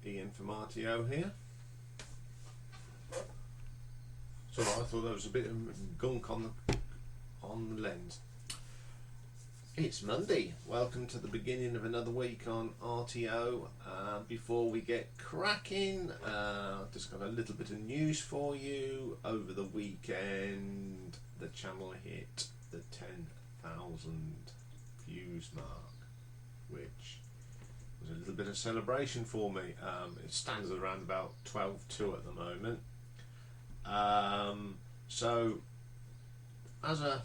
Iain from RTO here. So I thought there was a bit of gunk on the lens. It's Monday. Welcome to the beginning of another week on RTO. Before we get cracking, just got a little bit of news for you. Over the weekend, the channel hit the 10,000 views mark, which was a little bit of celebration for me. It stands at around about 12.2 at the moment. So as a,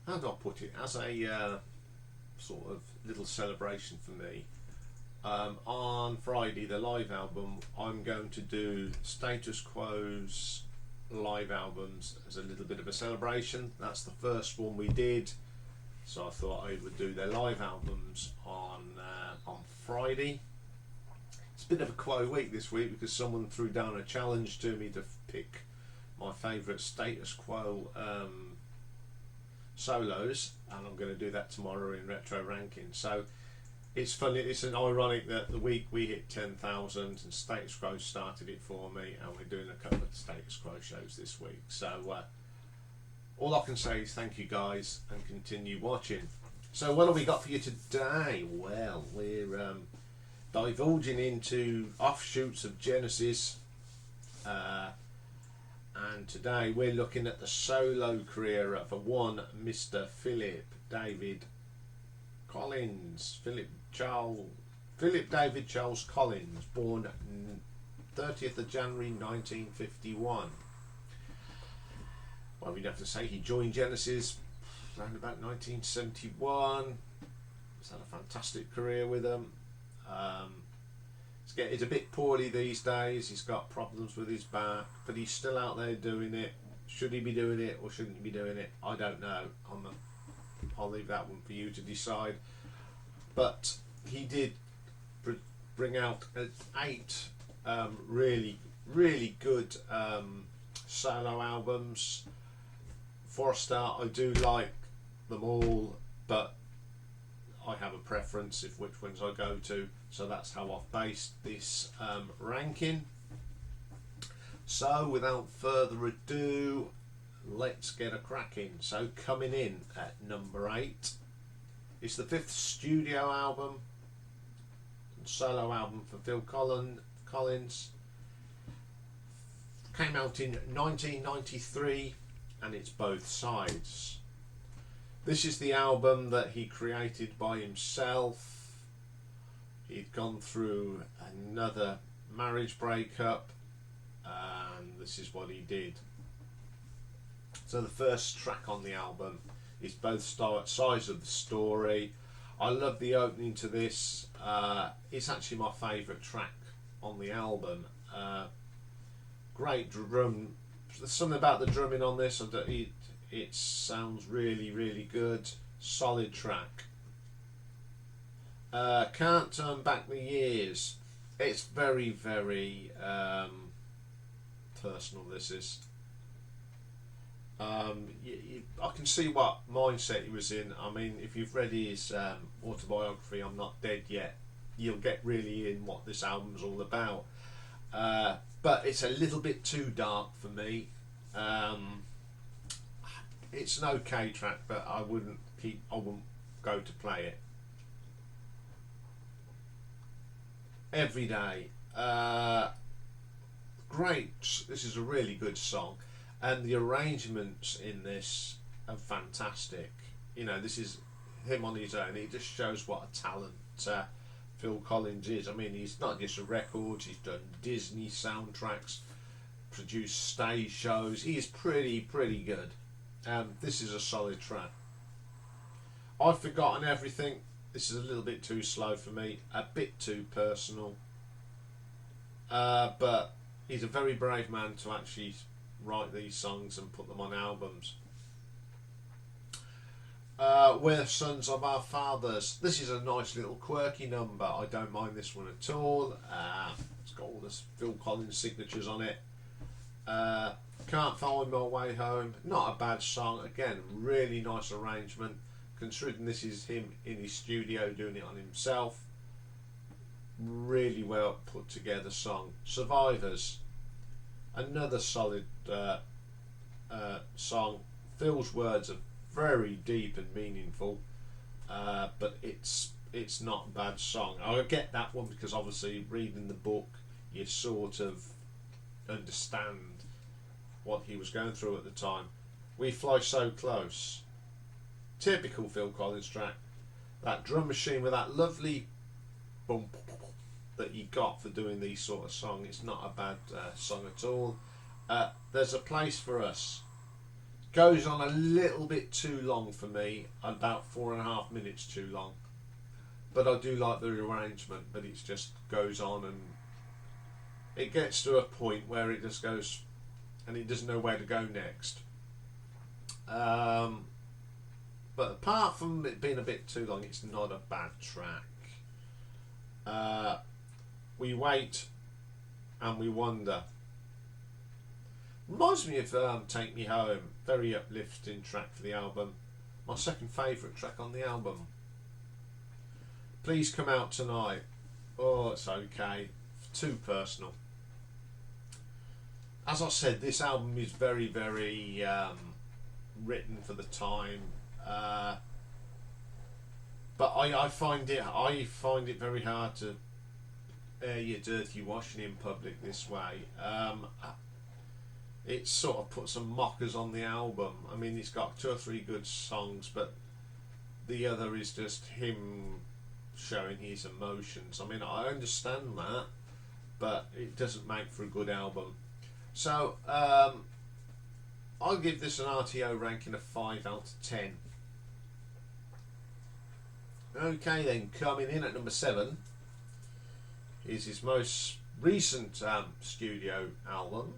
how do I put it, as a sort of little celebration for me, on Friday, the live album, I'm going to do Status Quo's live albums as a little bit of a celebration. That's the first one we did, so I thought I would do their live albums on Friday. It's a bit of a Quo week this week because someone threw down a challenge to me to pick my favourite Status Quo solos, and I'm going to do that tomorrow in retro ranking. So it's funny, it's an ironic that the week we hit 10,000 and Status Quo started it for me, and we're doing a couple of Status Quo shows this week. So all I can say is thank you guys and continue watching. So what have we got for you today? Well, we're divulging into offshoots of Genesis, and today we're looking at the solo career of one Mr. Philip David Collins. Philip David Charles Collins, born 30th of January 1951. Well, we'd have to say he joined Genesis around about 1971. He's had a fantastic career with them. He's a bit poorly these days. He's got problems with his back, but he's still out there doing it. Should he be doing it or shouldn't he be doing it? I don't know. I'll leave that one for you to decide. But he did bring out 8 really good solo albums. For a start, I do like them all, but I have a preference of which ones I go to, so that's how I've based this ranking. So without further ado, let's get a cracking. So coming in at number 8, it's the 5th studio album, solo album for Phil Collins. Came out in 1993, and it's Both Sides. This is the album that he created by himself. He'd gone through another marriage breakup, and this is what he did. So the first track on the album is Both Sides of the Story. I love the opening to this. It's actually my favourite track on the album. Great drum. There's something about the drumming on this. It sounds really good. Solid track. Can't Turn Back the Years. It's very personal, this is. I can see what mindset he was in. I mean, if you've read his autobiography, I'm Not Dead Yet, you'll get really in what this album's all about. But it's a little bit too dark for me. It's an okay track, but I wouldn't go to play it every day. Great. This is a really good song, and the arrangements in this are fantastic. You know, this is him on his own. It just shows what a talent Phil Collins is. I mean, he's not just a records, he's done Disney soundtracks, produced stage shows. He is pretty good. This is a solid track. I've Forgotten Everything. This is a little bit too slow for me, a bit too personal. But he's a very brave man to actually write these songs and put them on albums. We're Sons of Our Fathers. This is a nice little quirky number. I don't mind this one at all. It's got all this Phil Collins signatures on it. Can't Find My Way Home. Not a bad song. Again, really nice arrangement, considering this is him in his studio doing it on himself. really well put together song. Survivors, another solid song. Phil's words are very deep and meaningful, but it's not a bad song. I get that one because obviously reading the book you sort of understand what he was going through at the time. We Fly So Close, typical Phil Collins track. That drum machine with that lovely bump that you got for doing these sort of songs. It's not a bad song at all. There's a Place for Us. Goes on a little bit too long for me, about 4.5 minutes too long. But I do like the arrangement, but it just goes on and it gets to a point where it just goes and it doesn't know where to go next. But apart from it being a bit too long, it's not a bad track. We Wait and We Wonder. Reminds me of Take Me Home. Very uplifting track for the album. My second favourite track on the album. Please Come Out Tonight. Oh, it's okay. Too personal. As I said, this album is very, very written for the time. But I find it very hard to air your dirty washing in public this way. It sort of put some mockers on the album. I mean, it's got 2 or 3 good songs, but the other is just him showing his emotions. I mean, I understand that, but it doesn't make for a good album. So I'll give this an RTO ranking of 5 out of 10. Okay then, coming in at number 7 is his most recent studio album,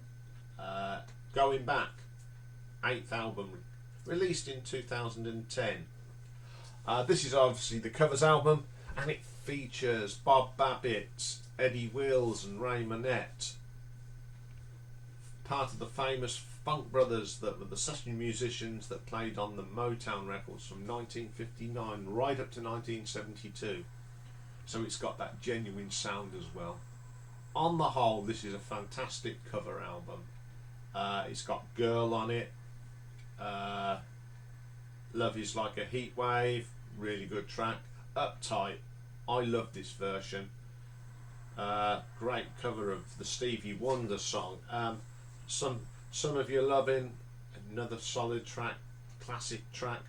Going Back, 8th album, released in 2010. This is obviously the covers album, and it features Bob Babbitt, Eddie Wills and Ray Monette, part of the famous Funk Brothers that were the session musicians that played on the Motown records from 1959 right up to 1972. So it's got that genuine sound as well. On the whole, this is a fantastic cover album. It's got Girl on it, Love Is Like a Heat Wave, really good track. Uptight, I love this version. Great cover of the Stevie Wonder song. Some of You Lovin', another solid track, classic track.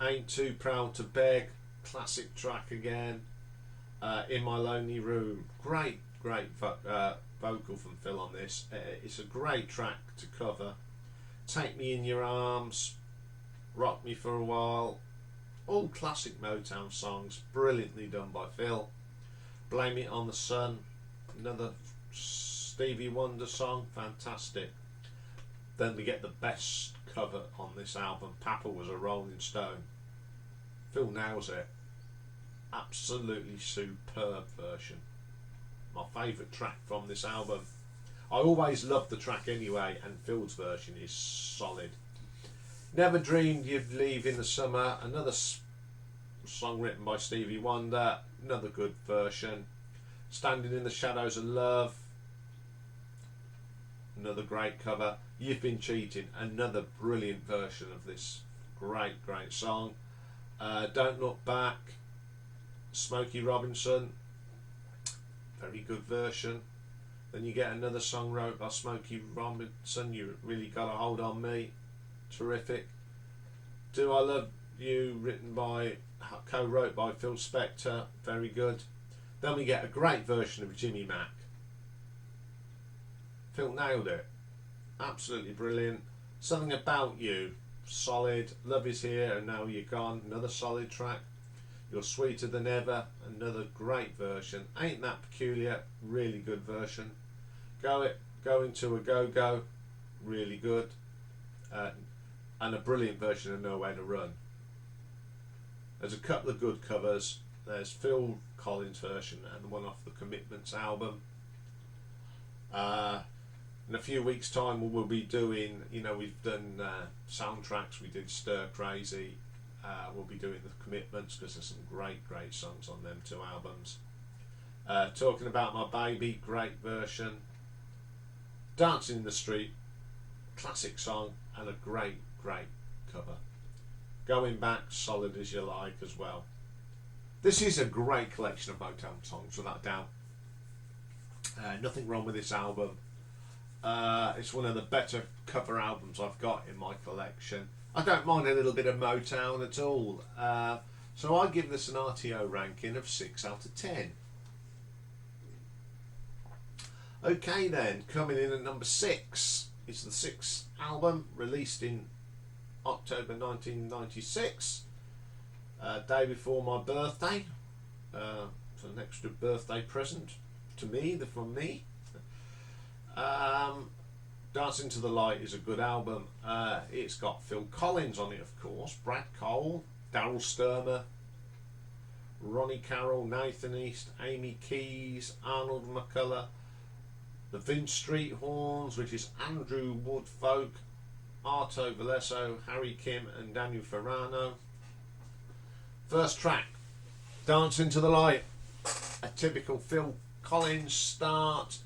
Ain't Too Proud to Beg, classic track again. In My Lonely Room, great vocal from Phil on this. It's a great track to cover. Take Me in Your Arms, Rock Me for a While, all classic Motown songs, brilliantly done by Phil. Blame It on the Sun, another Stevie Wonder song, fantastic. Then we get the best cover on this album, Papa Was a Rolling Stone. Phil nails it. Absolutely superb version. My favourite track from this album. I always loved the track anyway, and Phil's version is solid. Never Dreamed You'd Leave in the Summer, another song written by Stevie Wonder, another good version. Standing in the Shadows of Love, another great cover. You've Been Cheating, another brilliant version of this great song. Don't Look Back, Smokey Robinson, very good version. Then you get another song wrote by Smokey Robinson, You Really Got a Hold on Me, terrific. Do I Love You, co-wrote by Phil Spector, very good. Then we get a great version of Jimmy Mack. Phil nailed it, absolutely brilliant. Something About You, solid. Love Is Here and Now You're Gone, another solid track. You're Sweeter Than Ever, another great version. Ain't That Peculiar, really good version. Going to a Go-Go, really good. And a brilliant version of Nowhere to Run. There's a couple of good covers. There's Phil Collins' version and one off the Commitments album. In a few weeks' time we'll be doing, we've done soundtracks. We did Stir Crazy. We'll be doing the Commitments because there's some great songs on them 2 albums. Talking About My Baby, great version. Dancing in the Street, classic song and a great cover. Going Back, Solid As You Like as well. This is a great collection of Motown songs, without doubt. Nothing wrong with this album. It's one of the better cover albums I've got in my collection. I don't mind a little bit of Motown at all. So I give this an RTO ranking of 6 out of 10. Okay then, coming in at number 6 is the 6th album, released in October 1996, day before my birthday. So an extra birthday present to me, from me. Dancing to the Light is a good album. It's got Phil Collins on it, of course, Brad Cole, Daryl Stuermer, Ronnie Carroll, Nathan East, Amy Keys, Arnold McCullough, the Vince Street Horns, which is Andrew Woodfolk, Arto Valesso, Harry Kim and Daniel Ferrano. First track, Dancing to the Light. A typical Phil Collins start,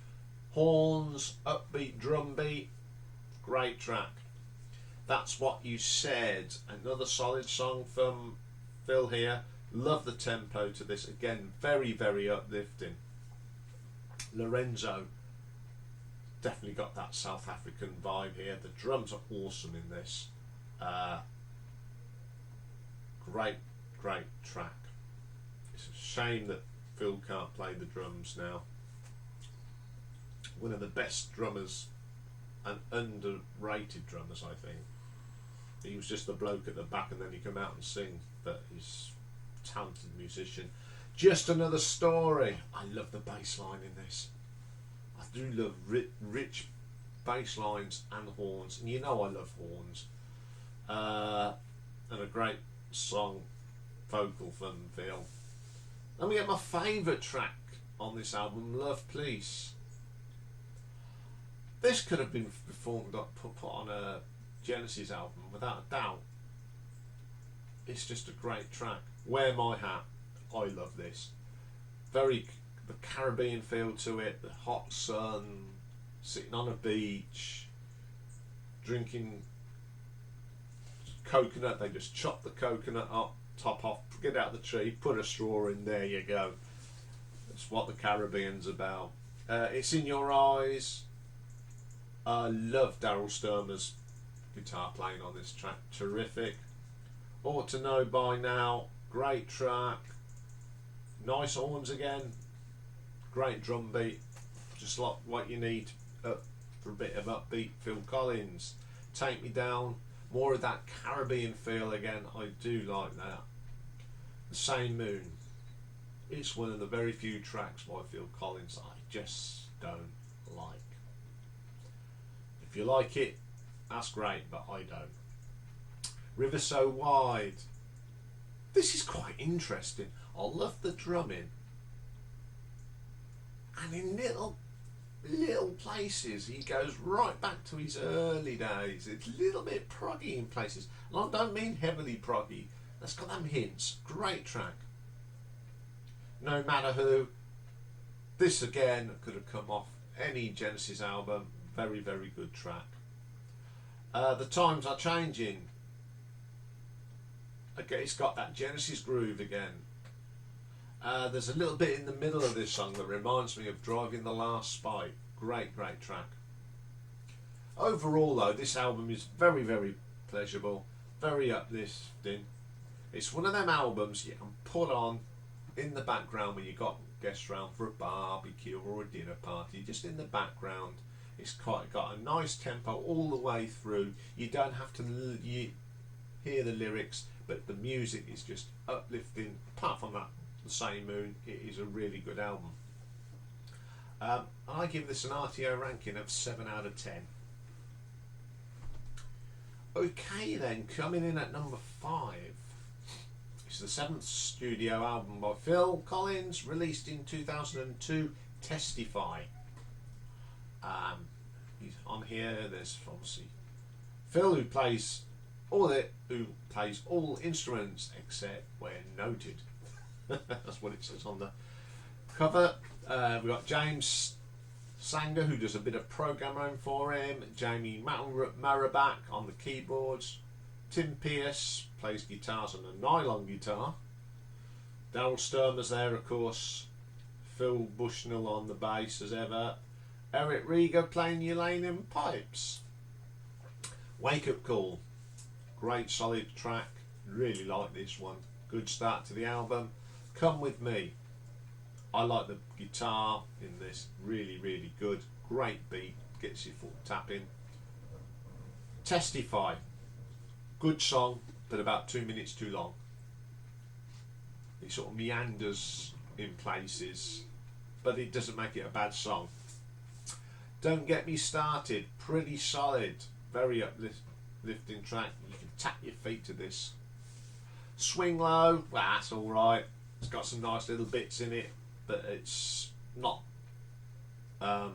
horns, upbeat drum beat, great track. That's What You Said, another solid song from Phil here. Love the tempo to this, again very uplifting. Lorenzo, definitely got that South African vibe here. The drums are awesome in this. Great track. It's a shame that Phil can't play the drums now. One of the best drummers and underrated drummers, I think. He was just the bloke at the back and then he come out and sing, but he's a talented musician. Just Another Story. I love the bass line in this. I do love rich bass lines and horns, and you know I love horns. And a great song vocal from Phil. Then we get my favourite track on this album, Love Police. This could have been performed, put on a Genesis album, without a doubt. It's just a great track. Wear My Hat. I love this. The Caribbean feel to it, the hot sun, sitting on a beach, drinking coconut. They just chop the coconut up, top off, get out the tree, put a straw in, there you go. That's what the Caribbean's about. It's In Your Eyes. I love Daryl Stuermer's guitar playing on this track, terrific. Ought to Know By Now, great track. Nice horns again, great drum beat, just like what you need for a bit of upbeat Phil Collins. Take Me Down, more of that Caribbean feel again, I do like that. The Same Moon, it's one of the very few tracks by Phil Collins I just don't like. If you like it, that's great, but I don't. River So Wide, this is quite interesting. I love the drumming, and in little places he goes right back to his early days. It's a little bit proggy in places, and I don't mean heavily proggy. That's got them hints. Great track. No Matter Who, this again could have come off any Genesis album. Very good track. The Times Are Changing, okay, it's got that Genesis groove again. There's a little bit in the middle of this song that reminds me of Driving the Last Spike. Great track. Overall though, this album is very pleasurable, very uplifting. It's one of them albums you can put on in the background when you got guests round for a barbecue or a dinner party, just in the background. It's got a nice tempo all the way through. You don't have to hear the lyrics, but the music is just uplifting. Apart from that, The Same Moon, it is a really good album. I give this an RTO ranking of 7 out of 10. Okay then, coming in at number 5. It's the 7th studio album by Phil Collins, released in 2002, Testify. He's on here. There's obviously Phil, who plays all instruments except where noted. That's what it says on the cover. We've got James Sanger, who does a bit of programming for him. Jamie Marabak on the keyboards. Tim Pierce plays guitars and a nylon guitar. Daryl Sturmer's there, of course. Phil Bushnell on the bass as ever. Eric Rieger playing uranium pipes. Wake Up Call. Great solid track. Really like this one. Good start to the album. Come With Me. I like the guitar in this. Really, really good. Great beat. Gets your foot tapping. Testify. Good song, but about 2 minutes too long. It sort of meanders in places, but it doesn't make it a bad song. Don't Get Me Started. Pretty solid. Very uplifting track. You can tap your feet to this. Swing Low. Well, that's alright. It's got some nice little bits in it, but it's not a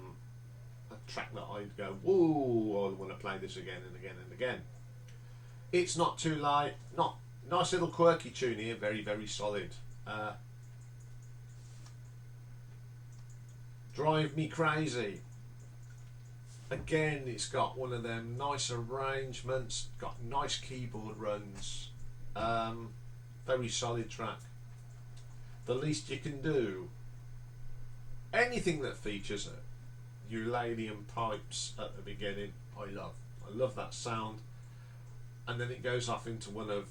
track that I'd go, whoa, I want to play this again and again and again. It's Not Too Late. Not nice little quirky tune here. Very, very solid. Drive Me Crazy. Again, it's got one of them nice arrangements. Got nice keyboard runs. Very solid track. The Least You Can Do. Anything that features uranium pipes at the beginning, I love. I love that sound. And then it goes off into one of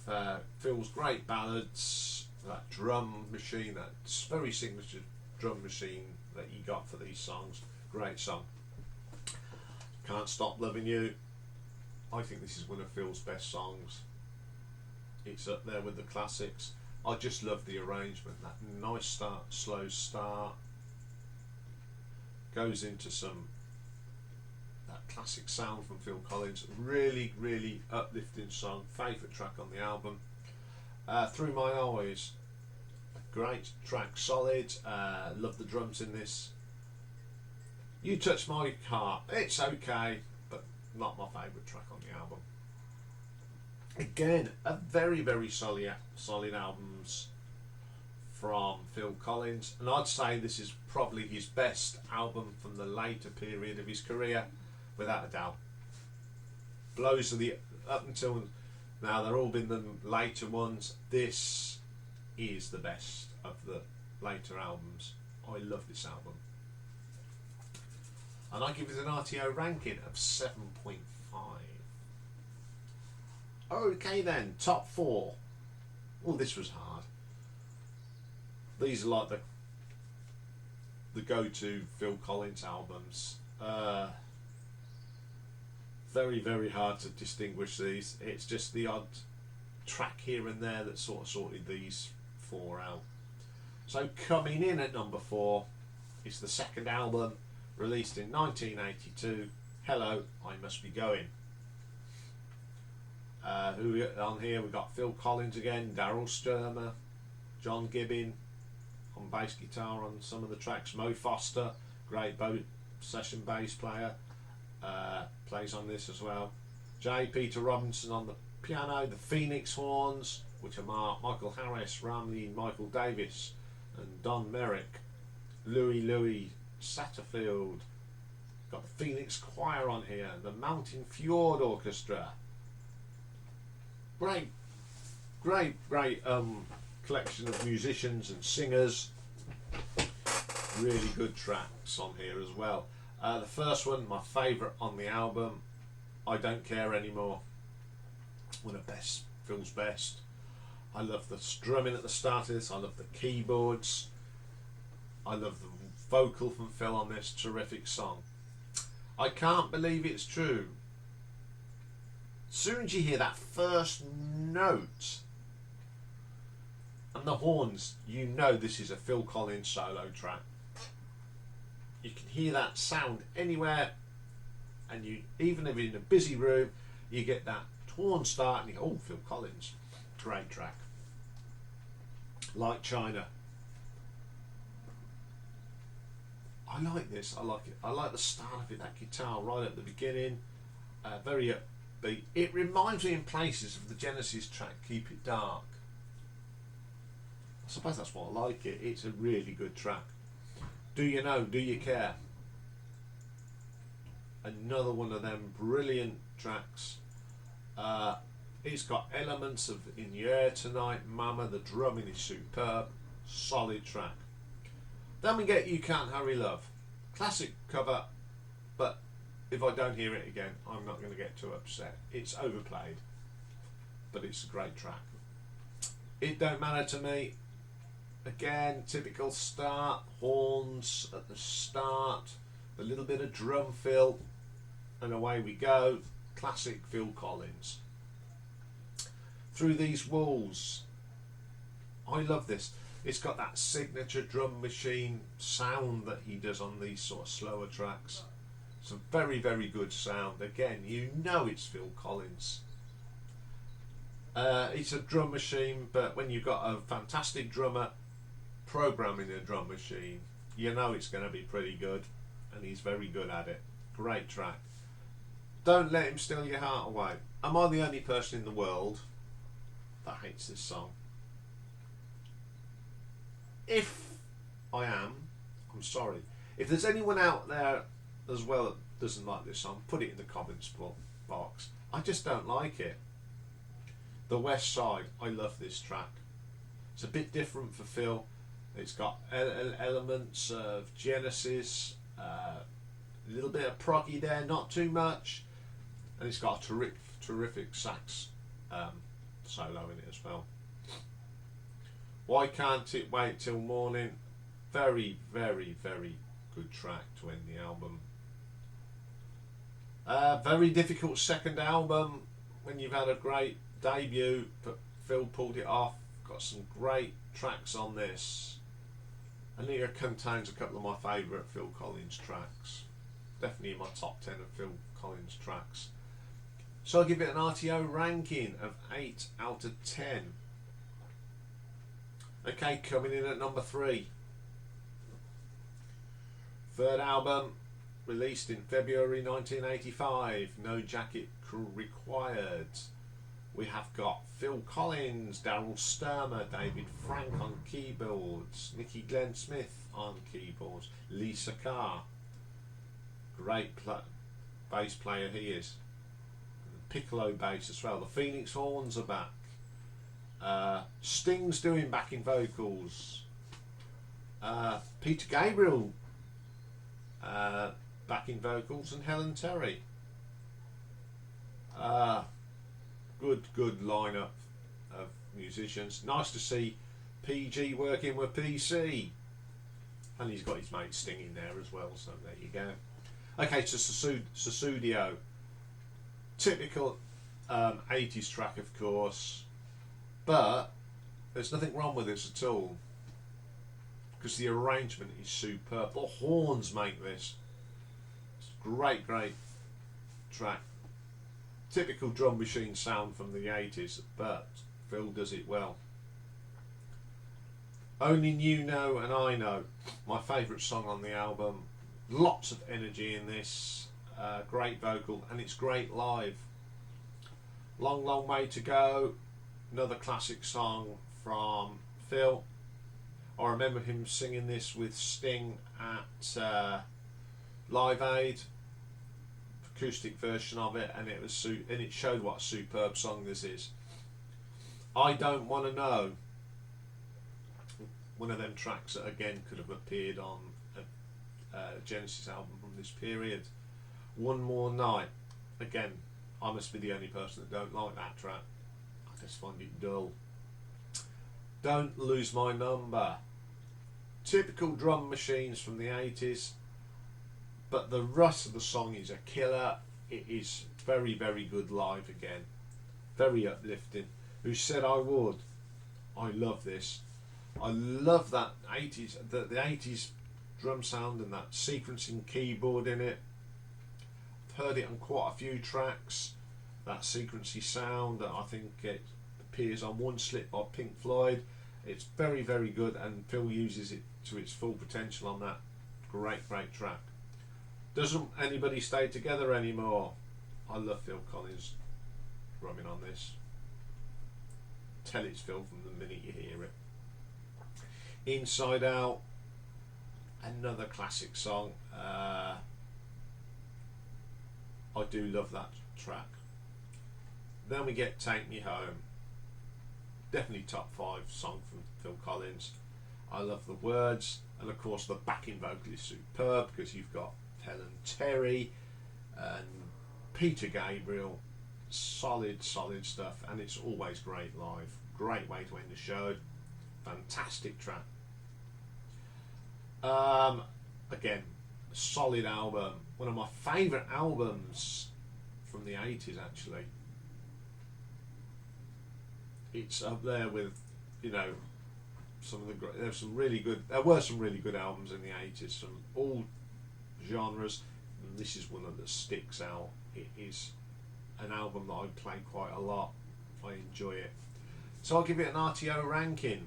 Phil's great ballads, that drum machine, that very signature drum machine that he got for these songs. Great song. Can't Stop Loving You. I think this is one of Phil's best songs. It's up there with the classics. I just love the arrangement. That nice start, slow start. Goes into some that classic sound from Phil Collins. Really, really uplifting song. Favourite track on the album. Through My Eyes. Great track, solid. Love the drums in this. You Touch My Heart. It's okay, but not my favourite track on the album. Again, a very, very solid albums from Phil Collins, and I'd say this is probably his best album from the later period of his career, without a doubt. Blows of the up until now, they're all been the later ones. This is the best of the later albums. I love this album, and I give it an RTO ranking of 7.5. Okay then, top 4. Oh, this was hard. These are like the go-to Phil Collins albums. Very, very hard to distinguish these. It's just the odd track here and there that sort of sorted these 4 out. So coming in at number 4 is the second album, released in 1982, Hello, I Must Be Going. Who on here? We've got Phil Collins again, Daryl Sturmer, John Gibbon on bass guitar on some of the tracks, Mo Foster, great session bass player, plays on this as well. J. Peter Robinson on the piano, the Phoenix Horns, which are Michael Harris, Ramley, Michael Davis, and Don Merrick. Louis Satterfield. Got the Phoenix Choir on here, the Mountain Fjord Orchestra. Great collection of musicians and singers. Really good tracks on here as well. The first one, my favourite on the album, I Don't Care Anymore. One of Phil's best. I love the strumming at the start of this. I love the keyboards. I love the vocal from Phil on this. Terrific song. I Can't Believe It's True. As soon as you hear that first note and the horns, you know this is a Phil Collins solo track. You can hear that sound anywhere, and you, even if you're in a busy room, you get that horn start and you go, oh, Phil Collins. Great track. Like China. I like this. I like it. I like the start of it, that guitar right at the beginning. Very upbeat. It reminds me in places of the Genesis track Keep It Dark. I suppose that's why I like it. It's a really good track. Do You Know, Do You Care? Another one of them brilliant tracks. It's got elements of In the Air Tonight, Mama. The drumming is superb. Solid track. Then we get You Can't Hurry Love. Classic cover, but if I don't hear it again, I'm not going to get too upset. It's overplayed, but it's a great track. It Don't Matter to Me. Again, typical start. Horns at the start. A little bit of drum fill, and away we go. Classic Phil Collins. Through These Walls. I love this. It's got that signature drum machine sound that he does on these sort of slower tracks. It's a very, very good sound. Again, you know it's Phil Collins. It's a drum machine, but when you've got a fantastic drummer programming a drum machine, you know it's going to be pretty good, and he's very good at it. Great track. Don't Let Him Steal Your Heart Away. Am I the only person in the world that hates this song? If I am, I'm sorry. If there's anyone out there as well that doesn't like this song, put it in the comments box. I just don't like it. The West Side, I love this track. It's a bit different for Phil. It's got elements of Genesis, a little bit of proggy there, not too much, and it's got a terrific sax solo in it as well. Why Can't It Wait Till Morning? Very, very, very good track to end the album. Very difficult second album when you've had a great debut, but Phil pulled it off. Got some great tracks on this. I think it contains a couple of my favourite Phil Collins tracks. Definitely in my top 10 of Phil Collins tracks. So I'll give it an RTO ranking of 8 out of 10. Okay, coming in at number 3. Third album, released in February 1985. No Jacket Required. We have got Phil Collins, Daryl Stuermer, David Frank on keyboards, Nicky Glenn Smith on keyboards, Lisa Carr. Great bass player he is. Piccolo bass as well. The Phoenix Horns are back. Sting's doing backing vocals. Peter Gabriel backing vocals, and Helen Terry. Good lineup of musicians. Nice to see PG working with PC, and he's got his mate Sting in there as well. So there you go. Okay, so Susudio. Typical 80s track, of course. But there's nothing wrong with this at all, because the arrangement is superb. The horns make this. It's a great track. Typical drum machine sound from the 80s, but Phil does it well. Only You Know and I Know, my favourite song on the album. Lots of energy in this. Great vocal, and it's great live. Long, Long Way to Go. Another classic song from Phil. I remember him singing this with Sting at Live Aid, acoustic version of it, and it showed what a superb song this is. I Don't Want to Know, one of them tracks that again could have appeared on a Genesis album from this period. One More Night, again, I must be the only person that don't like that track. I just find it dull. Don't Lose My Number. Typical drum machines from the 80s, but the rest of the song is a killer. It is very, very good live again. Very uplifting. Who Said I Would? I love this. I love that 80s, the 80s drum sound and that sequencing keyboard in it. I've heard it on quite a few tracks. That sequencing sound that I think it appears on One Slip by Pink Floyd. It's very, very good, and Phil uses it to its full potential on that great track. Doesn't Anybody Stay Together Anymore? I love Phil Collins drumming on this. Tell it's Phil from the minute you hear it. Inside Out. Another classic song. I do love that track. Then we get Take Me Home. Definitely top 5 song from Phil Collins. I love the words, and of course the backing vocal is superb because you've got Helen Terry and Peter Gabriel. Solid stuff, and it's always great live. Great way to end the show. Fantastic track. Again, solid album. One of my favourite albums from the 80s, actually. It's up there with, you know, some of the there were some really good albums in the 80s from all genres, and this is one that sticks out. It is an album that I play quite a lot. I enjoy it. So I'll give it an RTO ranking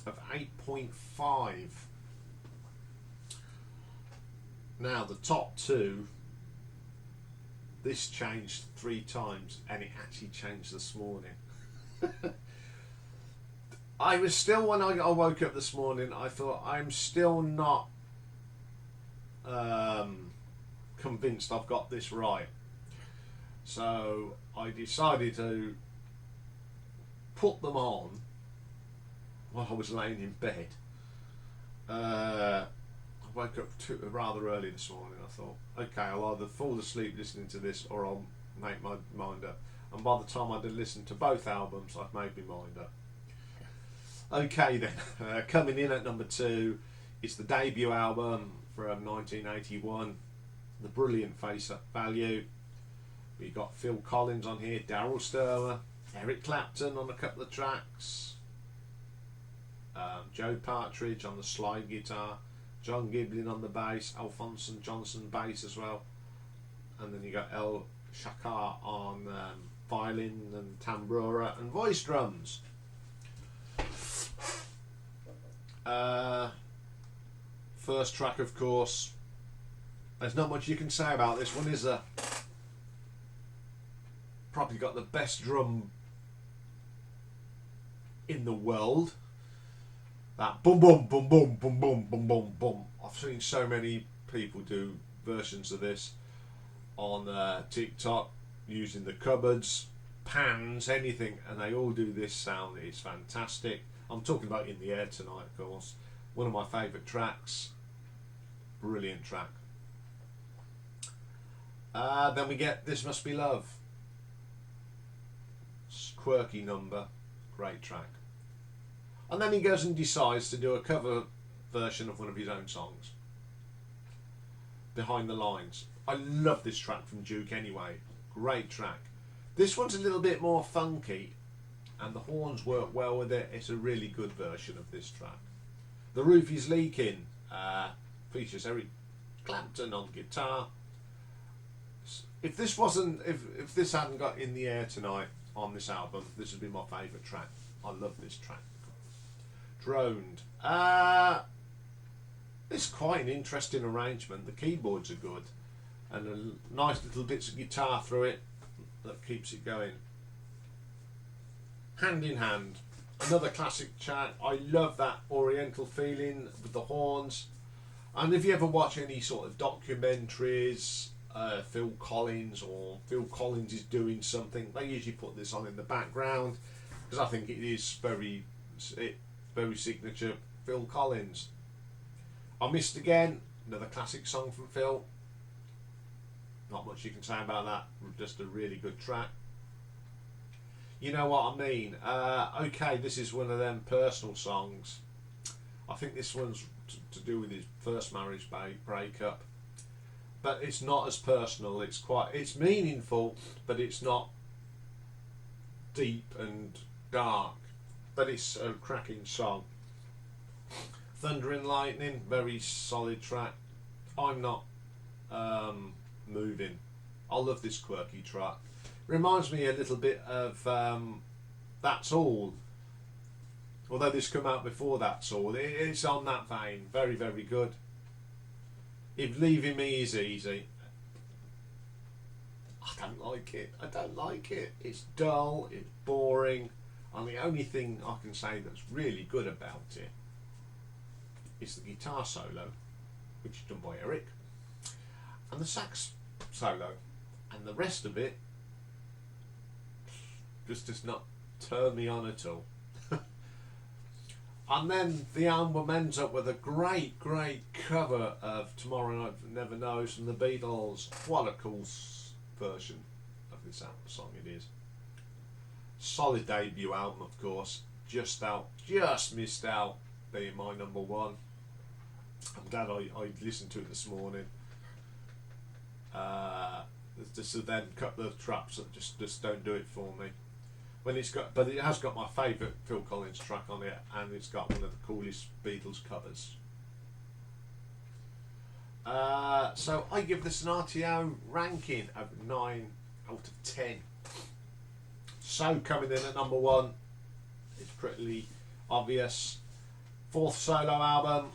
of 8.5. Now the top 2, this changed 3 times, and it actually changed this morning. I was still, when I woke up this morning, I thought I'm still not convinced I've got this right. So I decided to put them on while I was laying in bed. I woke up rather early this morning. I thought, okay, I'll either fall asleep listening to this or I'll make my mind up. And by the time I did listen to both albums, I've made my mind up. Okay then, coming in at number 2 is the debut album from 1981, The Brilliant Face Value. We got Phil Collins on here, Daryl Stuermer, Eric Clapton on a couple of tracks, Joe Partridge on the slide guitar, John Giblin on the bass, Alphonse Johnson bass as well, and then you got El Shakar on violin and tambura and voice drums. First track, of course, there's not much you can say about this one, is there? Probably got the best drum in the world. That boom boom boom boom boom boom boom boom boom. I've seen so many people do versions of this on TikTok using the cupboards, pans, anything, and they all do this sound. It's fantastic. I'm talking about In the Air Tonight, of course. One of my favourite tracks. Brilliant track. Then we get This Must Be Love. Quirky number, great track. And then he goes and decides to do a cover version of one of his own songs, Behind the Lines. I love this track from Duke anyway. Great track. This one's a little bit more funky, and the horns work well with it. It's a really good version of this track. The Roof Is Leaking features Eric Clapton on guitar. If this hadn't got In the Air Tonight on this album, this would be my favourite track. I love this track. Droned. It's quite an interesting arrangement. The keyboards are good, and a nice little bits of guitar through it that keeps it going. Hand in Hand, another classic track. I love that oriental feeling with the horns. And if you ever watch any sort of documentaries, Phil Collins is doing something, they usually put this on in the background because I think it is very signature Phil Collins. I Missed Again, another classic song from Phil. Not much you can say about that, just a really good track. You Know What I Mean. Okay, this is one of them personal songs. I think this one's to do with his first marriage breakup, but it's not as personal. It's meaningful, but it's not deep and dark, but it's a cracking song. Thunder and Lightning, very solid track. I'm Not Moving. I love this quirky track. Reminds me a little bit of That's All, although this came out before That's All. It's on that vein. Very, very good. If Leaving Me Is Easy, I don't like it. It's dull, it's boring, and the only thing I can say that's really good about it is the guitar solo, which is done by Eric, and the sax solo, and the rest of it just does not turn me on at all. And then the album ends up with a great cover of Tomorrow Night Never Knows from the Beatles. What a cool version of this song it is. Solid debut album, of course. Just missed out being my number one. I'm glad I listened to it this morning. Just then a couple of traps that just don't do it for me. But it has got my favourite Phil Collins track on it, and it's got one of the coolest Beatles covers. So I give this an RTO ranking of 9 out of 10. So coming in at number one, it's pretty obvious. 4th solo album,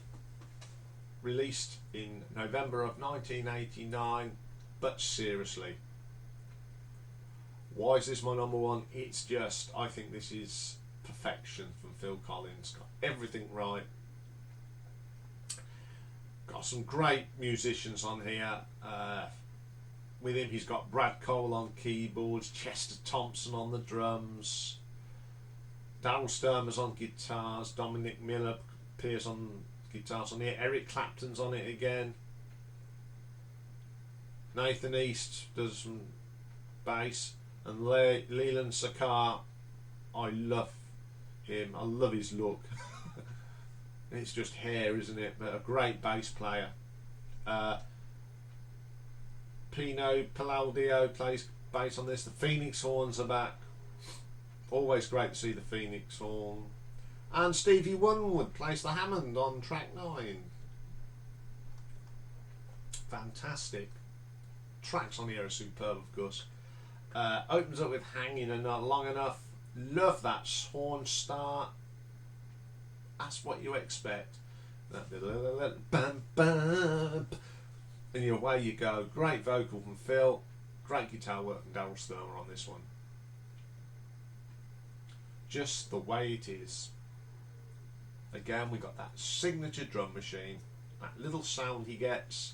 released in November of 1989. But seriously, why is this my number one? It's just, I think this is perfection from Phil Collins. Got everything right. Got some great musicians on here. With him, he's got Brad Cole on keyboards, Chester Thompson on the drums, Daryl Stuermer's on guitars, Dominic Miller appears on guitars on here, Eric Clapton's on it again, Nathan East does some bass, and Leland Sakar, I love him, I love his look. It's just hair, isn't it? But a great bass player. Pino Palladio plays bass on this. The Phoenix horns are back. Always great to see the Phoenix horn. And Stevie Winwood plays the Hammond on track 9. Fantastic. Tracks on here are superb, of course. Opens up with Hanging and Not Long Enough. Love that horn start. That's what you expect. Bam, bam. And away you go. Great vocal from Phil. Great guitar work from Daryl Stuermer on this one. Just the way it is. Again, we got that signature drum machine. That little sound he gets.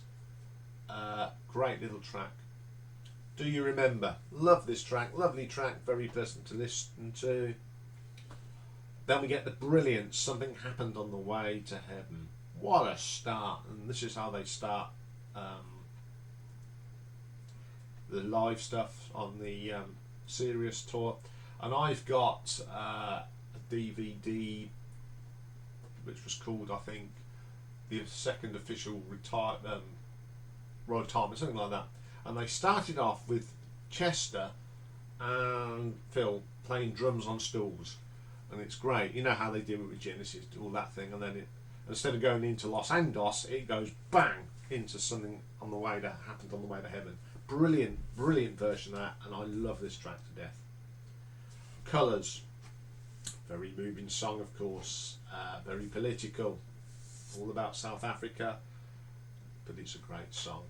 Great little track. Do You Remember? Love this track. Lovely track. Very pleasant to listen to. Then we get the brilliant Something Happened on the Way to Heaven. What a start. And this is how they start the live stuff on the Sirius tour. And I've got a DVD which was called, I think, the second official Royal Retirement, something like that. And they started off with Chester and Phil playing drums on stools. And it's great. You know how they do it with Genesis, all that thing, and then instead of going into Los Andos, it goes bang into something on the way that happened on the way to heaven. Brilliant version of that, and I love this track to death. Colours, very moving song, of course, very political, all about South Africa, but it's a great song.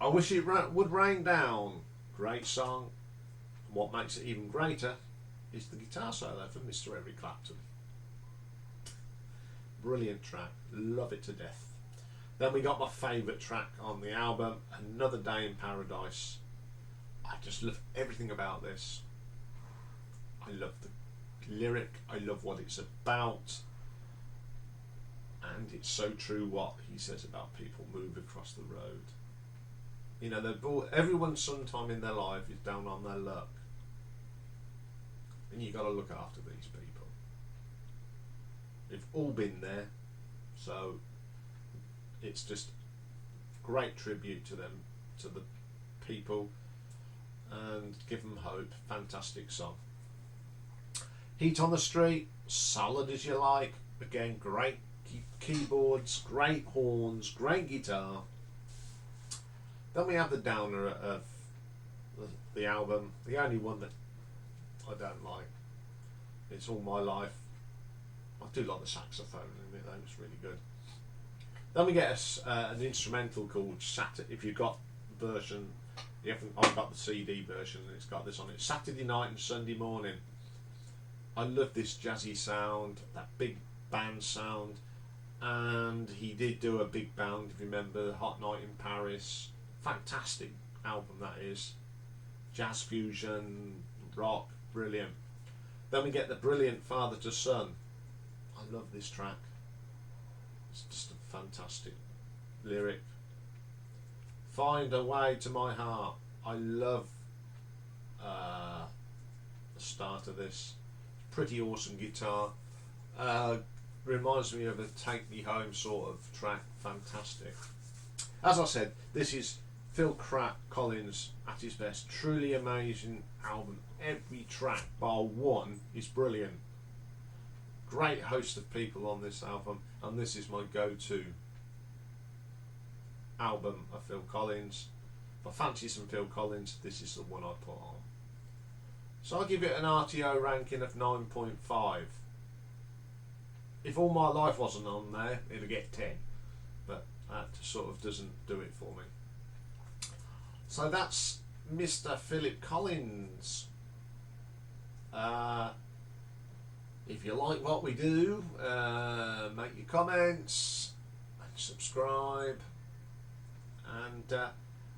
I Wish It Would Rain Down, great song. What makes it even greater is the guitar solo from Mr. Eric Clapton. Brilliant track, love it to death. Then we got my favourite track on the album, Another Day in Paradise. I just love everything about this. I love the lyric, I love what it's about, and it's so true what he says about people move across the road. You know, everyone sometime in their life is down on their luck. And you've got to look after these people. They've all been there, so it's just great tribute to them, to the people, and give them hope. Fantastic song. Heat on the Street, solid as you like. Again, great keyboards, great horns, great guitar. Then we have the downer of the album, the only one that I don't like. It's All My Life. I do like the saxophone in it, that was really good. Then we get an instrumental called Saturday. If you've got the version, I've got the CD version and it's got this on it. Saturday Night and Sunday Morning. I love this jazzy sound, that big band sound. and he did do a big band, if you remember, Hot Night in Paris. Fantastic album that is. Jazz fusion, rock, brilliant. Then we get the brilliant Father to Son. I love this track. It's just a fantastic lyric. Find a Way to My Heart. I love the start of this. Pretty awesome guitar. Reminds me of a Take Me Home sort of track. Fantastic. As I said, this is Phil Collins at his best. Truly amazing album. Every track bar one is brilliant. Great host of people on this album, and this is my go-to album of Phil Collins. If I fancy some Phil Collins, this is the one I put on. So I'll give it an RTO ranking of 9.5. If All My Life wasn't on there, it'd get 10, but that sort of doesn't do it for me. So that's Mr. Philip Collins. If you like what we do, make your comments and subscribe, and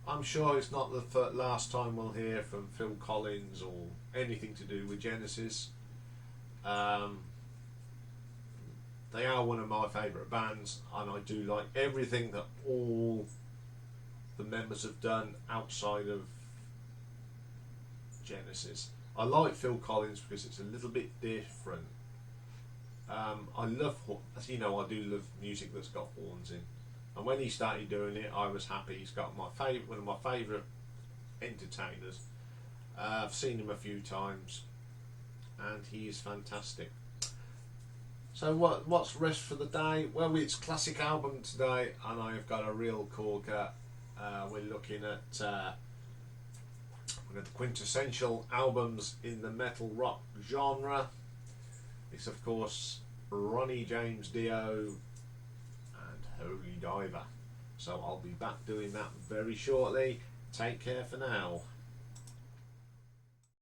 I'm sure it's not the last time we'll hear from Phil Collins or anything to do with Genesis. They are one of my favourite bands, and I do like everything that all the members have done outside of Genesis. I like Phil Collins because it's a little bit different. I love, as you know, I do love music that's got horns in, and when he started doing it, I was happy. He's got one of my favourite entertainers. I've seen him a few times, and he is fantastic. So what's rest for the day? Well, it's classic album today, and I have got a real corker. We're looking at the quintessential albums in the metal rock genre. It's of course Ronnie James Dio and Holy Diver. So I'll be back doing that very shortly. Take care for now.